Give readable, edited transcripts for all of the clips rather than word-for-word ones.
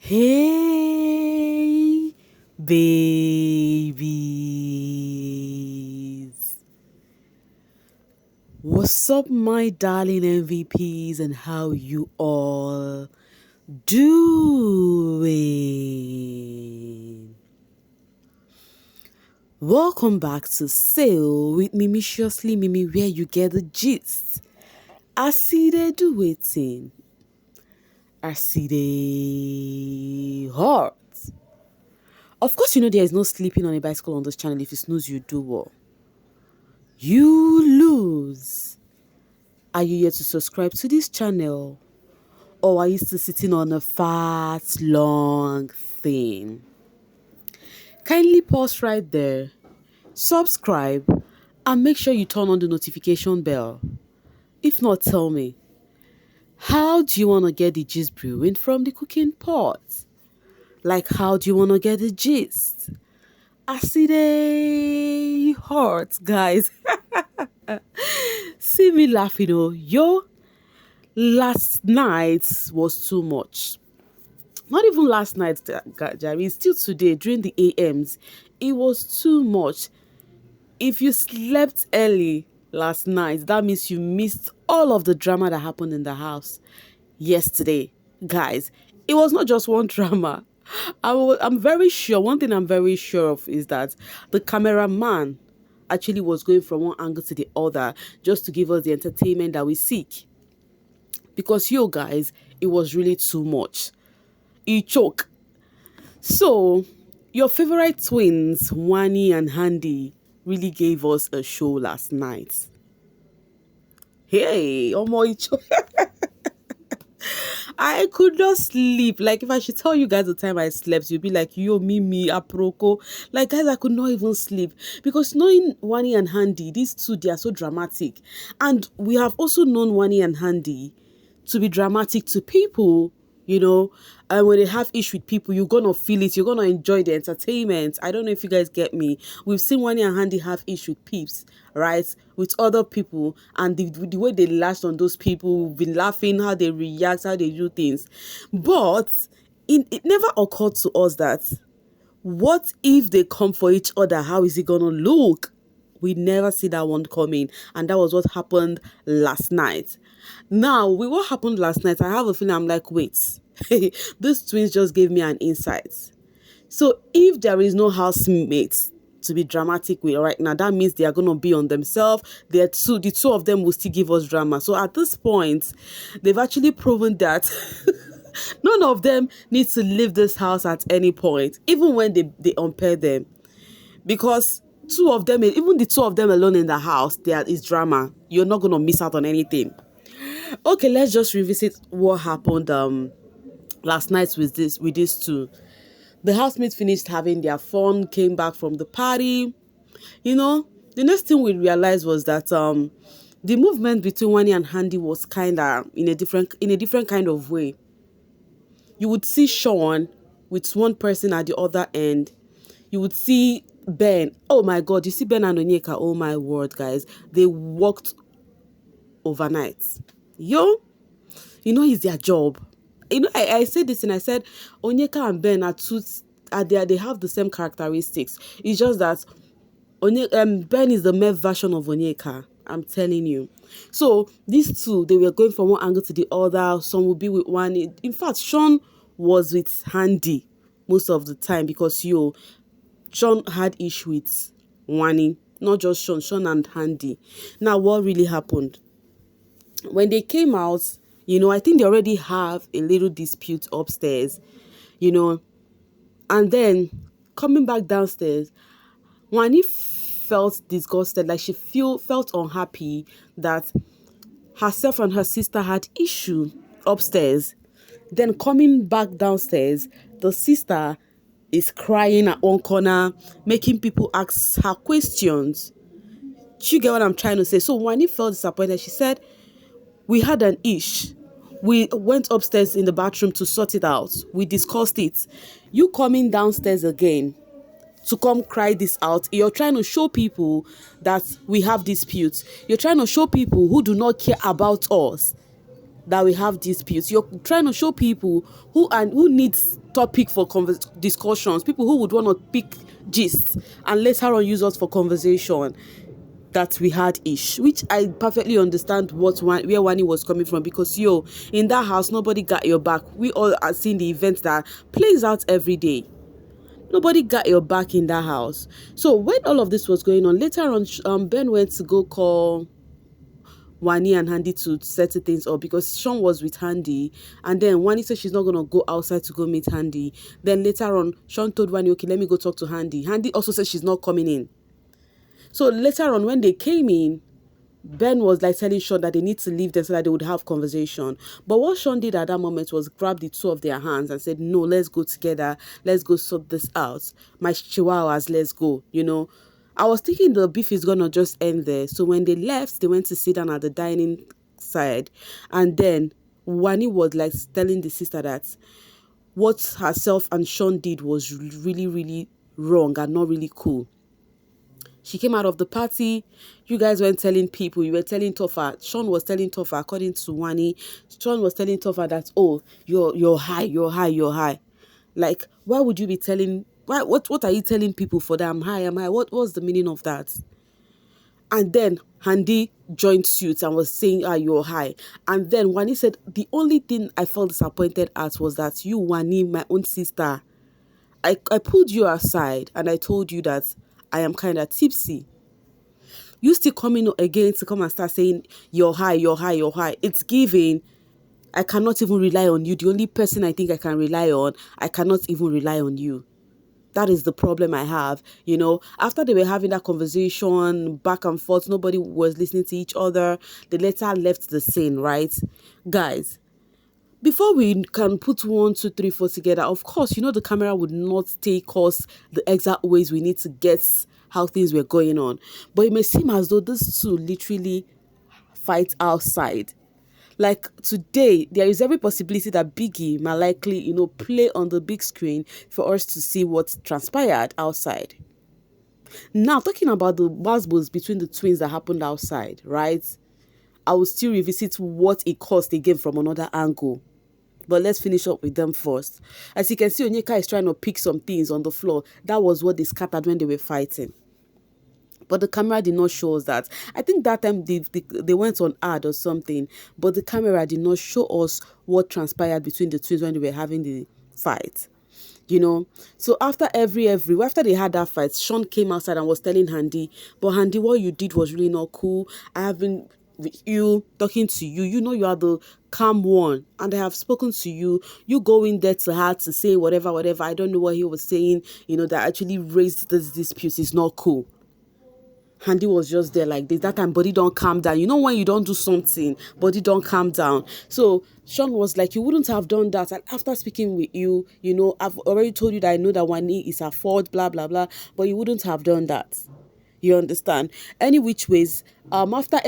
Hey, babies. What's up, my darling MVPs, and how you all doing? Welcome back to Sail with Mimiciously Mimi, where you get the gist. I see they do waiting. I see they hot. Of course, you know there is no sleeping on a bicycle on this channel. If you snooze, you do what? You lose. Are you yet to subscribe to this channel? Or are you still sitting on a fat, long thing? Kindly pause right there, subscribe, and make sure you turn on the notification bell. If not, tell me, how do you want to get the gist brewing from the cooking pot? Like, how do you want to get the gist? I see they hurt, guys. See me laughing, oh, yo. Last night was too much. Not even last night, Jerry. Still today, during the AMs, it was too much. If you slept early last night, that means you missed all of the drama that happened in the house yesterday. Guys, it was not just one drama. I'm very sure, one thing I'm very sure of is that the cameraman actually was going from one angle to the other just to give us the entertainment that we seek. Because you guys, it was really too much. You choke. So, your favorite twins, Wanni and Handi, really gave us a show last night. Hey, I could not sleep. Like, if I should tell you guys the time I slept, you'd be like, yo, Mimi, aproko. Like, guys, I could not even sleep. Because knowing Wanni and Handi, these two, they are so dramatic. And we have also known Wanni and Handi to be dramatic to people, you know. And when they have issue with people, you're going to feel it. You're going to enjoy the entertainment. I don't know if you guys get me. We've seen Wanni and Handi have issue with peeps, right? With other people. And the way they lashed on those people, we've been laughing, how they react, how they do things. But it never occurred to us that, what if they come for each other? How is it going to look? We never see that one coming. And that was what happened last night. Now, with what happened last night, I have a feeling I'm like, wait. These twins just gave me an insight. So if there is no housemates to be dramatic with right now, that means they are going to be on themselves. The two of them will still give us drama. So at this point, they've actually proven that none of them needs to leave this house at any point, even when they unpair them. Because two of them, even the two of them alone in the house, there is drama. You're not going to miss out on anything. Okay, let's just revisit what happened last night with these two. The housemates finished having their fun, came back from the party. You know, the next thing we realized was that the movement between Wanni and Handi was kinda in a different kind of way. You would see Sean with one person at the other end. You would see Ben. Oh my God, you see Ben and Onyeka. Oh my word, guys, they worked overnight. Yo, you know, it's their job. You know, I said this and I said Onyeka and Ben they have the same characteristics. It's just that Ben is the male version of Onyeka. I'm telling you. So these two, they were going from one angle to the other. Some would be with one. In fact, Sean was with Handi most of the time because Sean had issue with Wanni, not just Sean and Handi. Now, what really happened? When they came out, you know, I think they already have a little dispute upstairs, you know. And then, coming back downstairs, Wanni felt disgusted, like she felt unhappy that herself and her sister had issue upstairs. Then coming back downstairs, the sister is crying at one corner, making people ask her questions. Do you get what I'm trying to say? So Wanni felt disappointed. She said, we had an issue. We went upstairs in the bathroom to sort it out. We discussed it. You coming downstairs again to come cry this out. You're trying to show people that we have disputes. You're trying to show people who do not care about us that we have disputes. You're trying to show people who needs topic for discussions, people who would want to pick gist and later on use us for conversation, that we had ish, which I perfectly understand where Wanni was coming from, because in that house nobody got your back. We all are seeing the events that plays out every day. Nobody got your back in that house. So when all of this was going on, later on, Ben went to go call Wanni and Handi to settle things up, because Sean was with Handi, and then Wanni said she's not gonna go outside to go meet Handi. Then later on, Sean told Wanni, okay, let me go talk to Handi. Handi also said she's not coming in. So later on, when they came in, Ben was like telling Sean that they need to leave them so that they would have conversation. But what Sean did at that moment was grab the two of their hands and said, no, let's go together. Let's go sort this out. My chihuahuas, let's go, I was thinking the beef is going to just end there. So when they left, they went to sit down at the dining side. And then Wanni was like telling the sister that what herself and Sean did was really, really wrong and not really cool. She came out of the party. You guys weren't telling people. You were telling Topher. Sean was telling Topher, according to Wanni. Sean was telling Topher that, oh, you're high, you're high, you're high. Like, why would you be telling? What are you telling people for that? I'm high, I'm high. What's the meaning of that? And then Handi joined suit and was saying, you're high. And then Wanni said, the only thing I felt disappointed at was that you, Wanni, my own sister, I pulled you aside and I told you that I am kind of tipsy. You still coming again to come and start saying you're high, you're high, you're high. It's giving. I cannot even rely on you. The only person I think I can rely on, I cannot even rely on you. That is the problem I have. After they were having that conversation back and forth, nobody was listening to each other. They later left the scene, right? Guys, before we can put 1, 2, 3, 4 together, of course, the camera would not take us the exact ways we need to get how things were going on. But it may seem as though these two literally fight outside. Like today, there is every possibility that Biggie might likely, play on the big screen for us to see what transpired outside. Now, talking about the basbos between the twins that happened outside, right? I will still revisit what it caused again from another angle. But let's finish up with them first. As you can see, Onyeka is trying to pick some things on the floor. That was what they scattered when they were fighting. But the camera did not show us that. I think that time they went on ad or something. But the camera did not show us what transpired between the twins when they were having the fight. So after after they had that fight, Sean came outside and was telling Handi, but Handi, what you did was really not cool. I have been with you, talking to you. You are the calm one, and I have spoken to you. You go in there to her to say whatever. I don't know what he was saying, that actually raised this dispute. Is not cool. Handi was just there like this. That time, body don't calm down. When you don't do something, body don't calm down. So Sean was like, you wouldn't have done that. And after speaking with you, I've already told you that I know that Wanni is a fault, blah, blah, blah. But you wouldn't have done that. You understand? Any which ways, after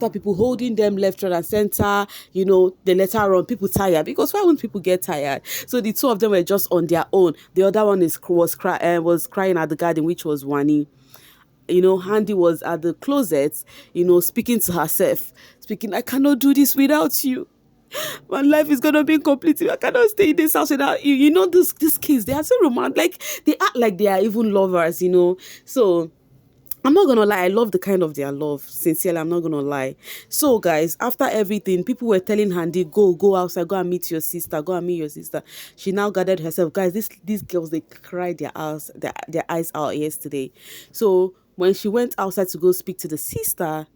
people holding them left, right, and center, the later on, people tired. Because why wouldn't people get tired? So the two of them were just on their own. The other one was crying at the garden, which was Wanni. Handi was at the closet, speaking to herself, I cannot do this without you. My life is gonna be incomplete. I cannot stay in this house without you. These kids, they are so romantic. Like, they act like they are even lovers, So I'm not gonna lie, I love the kind of their love. Sincerely, I'm not gonna lie. So guys, after everything, people were telling Handi, go outside, go and meet your sister, She now gathered herself. Guys, these girls, they cried their eyes out yesterday. So when she went outside to go speak to the sister,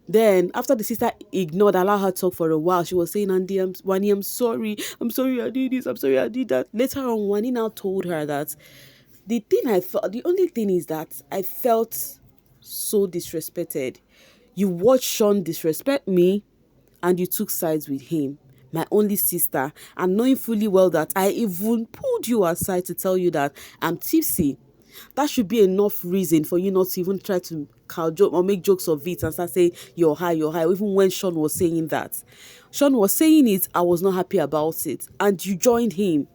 then after the sister allowed her talk for a while, she was saying, Wanni, I'm sorry I did this, I'm sorry I did that. Later on, Wanni now told her that the only thing is that I felt so disrespected. You watched Sean disrespect me and you took sides with him, my only sister, and knowing fully well that I even pulled you aside to tell you that I'm tipsy. That should be enough reason for you not to even try to joke or make jokes of it and start saying you're high, even when Sean was saying that. Sean was saying it, I was not happy about it, and you joined him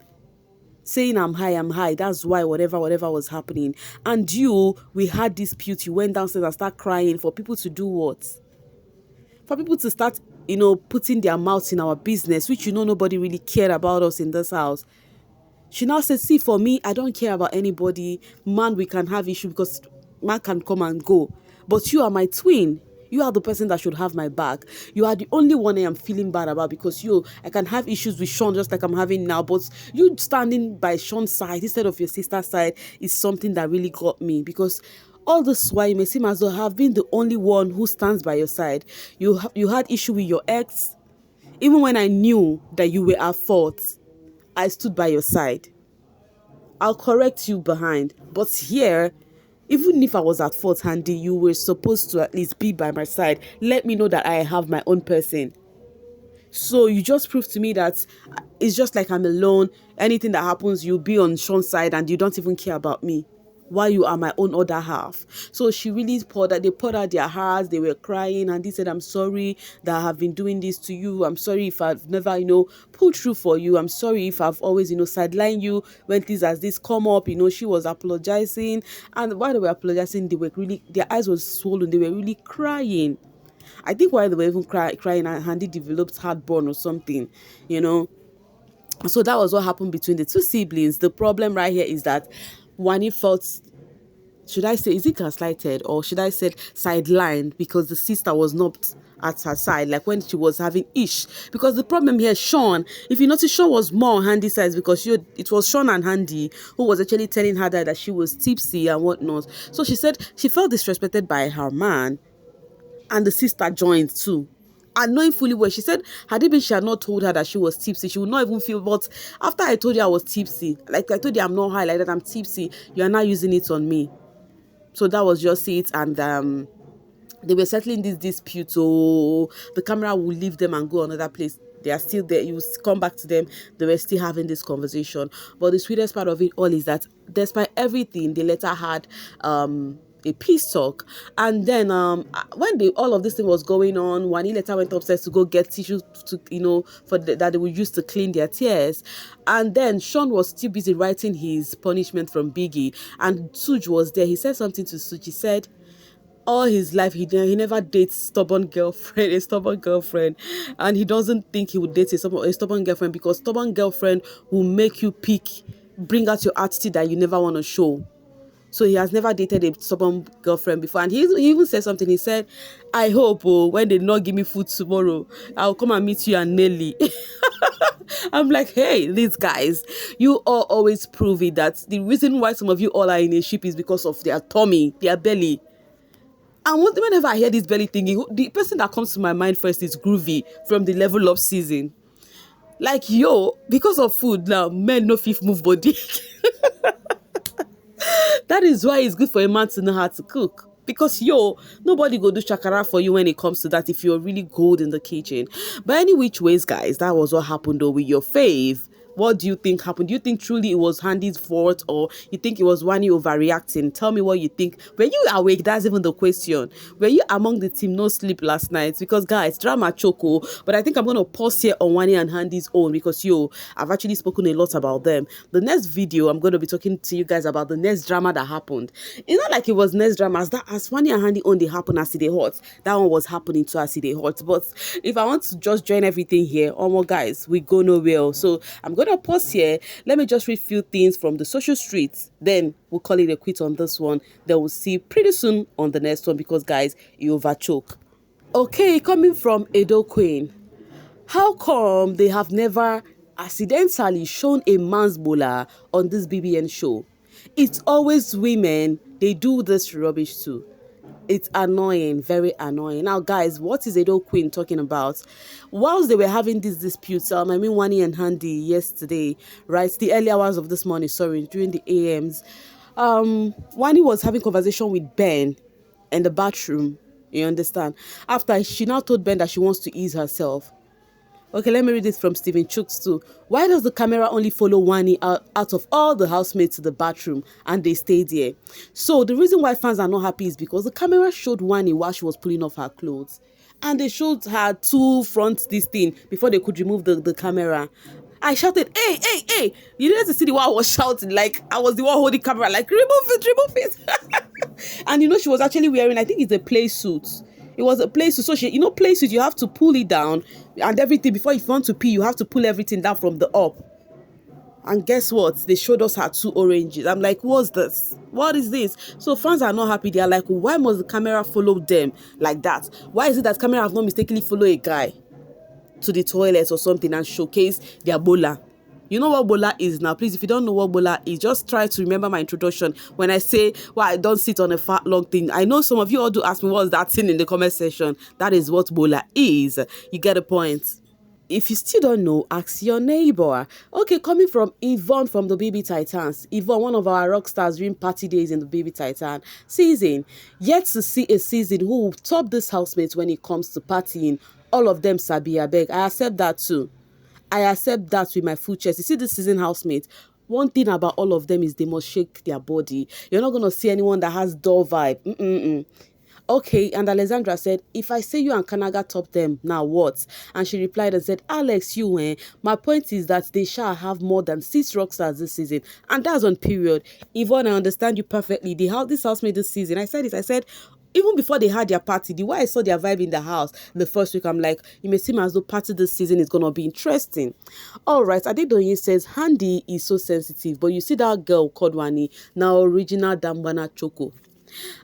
saying I'm high. That's why whatever was happening. And we had dispute. You went downstairs and start crying for people to do what? For people to start putting their mouths in our business, which nobody really cared about us in this house. She now said, see, for me, I don't care about anybody. Man, we can have issue because man can come and go. But you are my twin. You are the person that should have my back. You are the only one I am feeling bad about because I can have issues with Sean just like I'm having now. But you standing by Sean's side instead of your sister's side is something that really got me, because all this while you may seem as though I have been the only one who stands by your side. You had issue with your ex. Even when I knew that you were at fault, I stood by your side. I'll correct you behind. But here, even if I was at fault, Handi, you were supposed to at least be by my side. Let me know that I have my own person. So you just proved to me that it's just like I'm alone. Anything that happens, you'll be on Sean's side and you don't even care about me, while you are my own other half. So she really poured out their hearts. They were crying and they said, I'm sorry that I have been doing this to you. I'm sorry if I've never, pulled through for you. I'm sorry if I've always, sidelined you when things as this come up. She was apologizing. And while they were apologizing, their eyes were swollen. They were really crying. I think while they were even crying, Handi developed heartburn or something, So that was what happened between the two siblings. The problem right here is that Wanni felt, should I say, is it gaslighted, or should I say sidelined, because the sister was not at her side, like when she was having ish. Because the problem here, Sean, if you notice, Sean was more on Handi's side, because it was Sean and Handi who was actually telling her that she was tipsy and whatnot. So she said she felt disrespected by her man, and the sister joined too. And knowing fully well, she said, had it been she had not told her that she was tipsy, she would not even feel. But after I told you I was tipsy, like I told you I'm not high, like that I'm tipsy, you are now using it on me. So that was just it. And they were settling this dispute. So the camera will leave them and go another place. They are still there. You come back to them. They were still having this conversation. But the sweetest part of it all is that despite everything, they later had a peace talk. And then when all of this thing was going on, Wanni later went upstairs to go get tissues that they would use to clean their tears. And then Sean was still busy writing his punishment from Biggie, and Suj was there. He said something to Suj. He said all his life he never dates a stubborn girlfriend, and he doesn't think he would date a stubborn girlfriend, because stubborn girlfriend will make you bring out your attitude that you never want to show. So he has never dated a stubborn girlfriend before. And he even said something. He said, I hope when they not give me food tomorrow, I'll come and meet you and Nelly. I'm like, hey, these guys, you all always prove it that the reason why some of you all are in a ship is because of their tummy, their belly. And whenever I hear this belly thingy, the person that comes to my mind first is Groovy from the Level Up season. Like, because of food now, men no fit move body. That is why it's good for a man to know how to cook. Because nobody go do shakara for you when it comes to that if you're really good in the kitchen. But any which ways, guys, that was what happened though with your fave. What do you think happened? Do you think truly it was Handi's fault, or you think it was Wanni overreacting? Tell me what you think. Were you awake? That's even the question. Were you among the team no sleep last night? Because guys, drama choco. But I think I'm going to pause here on Wanni and Handi's own, because I've actually spoken a lot about them. The next video, I'm going to be talking to you guys about the next drama that happened. It's not like it was next drama. As Wanni and Handi own, they happen as they hot. That one was happening to as they hot. But if I want to just join everything here, guys, we go nowhere. So I'm going to pause here. Let me just read a few things from the social streets. Then we'll call it a quit on this one. Then we'll see pretty soon on the next one, because guys, you overchoke. Okay, coming from Edo Queen. How come they have never accidentally shown a man's bola on this BBN show? It's always women. They do this rubbish too. It's annoying, very annoying. Now, guys, what is Edo Queen talking about? Whilst they were having these disputes, Wanni and Handi yesterday, right, the early hours of this morning, during the AMs, Wanni was having conversation with Ben in the bathroom, you understand? After she now told Ben that she wants to ease herself. Okay, let me read this from Stephen Chooks too. Why does the camera only follow Wanni out of all the housemates to the bathroom and they stayed there? So the reason why fans are not happy is because the camera showed Wanni while she was pulling off her clothes. And they showed her two front this thing before they could remove the camera. I shouted, hey. You didn't see the one I was shouting, like I was the one holding camera, like remove it. And she was actually wearing, I think it's a play suit. It was a play suit. So she, play suit, you have to pull it down and everything. Before, if you want to pee, you have to pull everything down from the up. And guess what? They showed us her two oranges. I'm like, what's this? What is this? So fans are not happy. They are like, why must the camera follow them like that? Why is it that camera have not mistakenly follow a guy to the toilet or something and showcase their bola? You know what bola is now? Please, if you don't know what bola is, just try to remember my introduction when I say, well, I don't sit on a fat long thing. I know some of you all do ask me what's that thing in the comment section. That is what bola is. You get a point. If you still don't know, ask your neighbor. Okay, coming from Yvonne from the Baby Titans. Yvonne, one of our rock stars during party days in the Baby Titan season. Yet to see a season who will top this housemates when it comes to partying. All of them sabi abeg. I accept that too. I accept that with my full chest. You see this season housemate, one thing about all of them is they must shake their body. You're not going to see anyone that has dull vibe. Okay, and Alexandra said, if I say you and Kanaga top them, now what? And she replied and said, Alex, my point is that they shall have more than 6 rock stars this season. And that's on period. Yvonne, I understand you perfectly. This housemate this season. I said, even before they had their party, the way I saw their vibe in the house the first week, I'm like, it may seem as though party this season is going to be interesting. All right, Adedoyin says, Handi is so sensitive, but you see that girl called Wanni, now original Dambana Choco.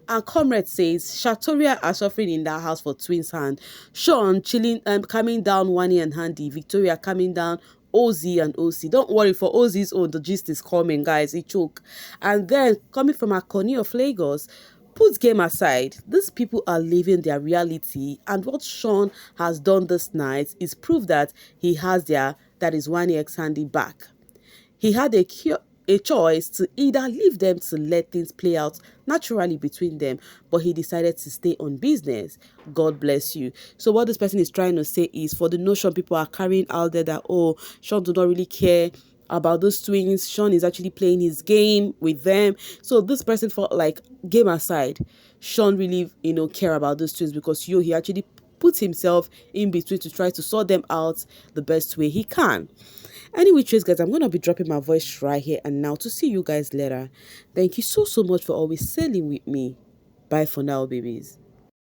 And Comrade says, Shatoria are suffering in that house for twins hand. Sean chilling and coming down Wanni and Handi. Victoria coming down OZ and OC. Don't worry, for OZ's own, the gist is coming, guys. It choke. And then coming from Akoni of Lagos, put game aside, these people are living their reality, and what Sean has done this night is proof that he has that is Wanni x Handi back. He had a choice to either leave them to let things play out naturally between them, but he decided to stay on business. God bless you. So what this person is trying to say is, for the notion people are carrying out there that, oh, Sean do not really care about those twins, Sean is actually playing his game with them. So this person felt like, game aside, Sean really care about those twins, because he actually put himself in between to try to sort them out the best way he can. Anyway, guys, I'm going to be dropping my voice right here and now to see you guys later. Thank you so much for always sailing with me. Bye for now, babies.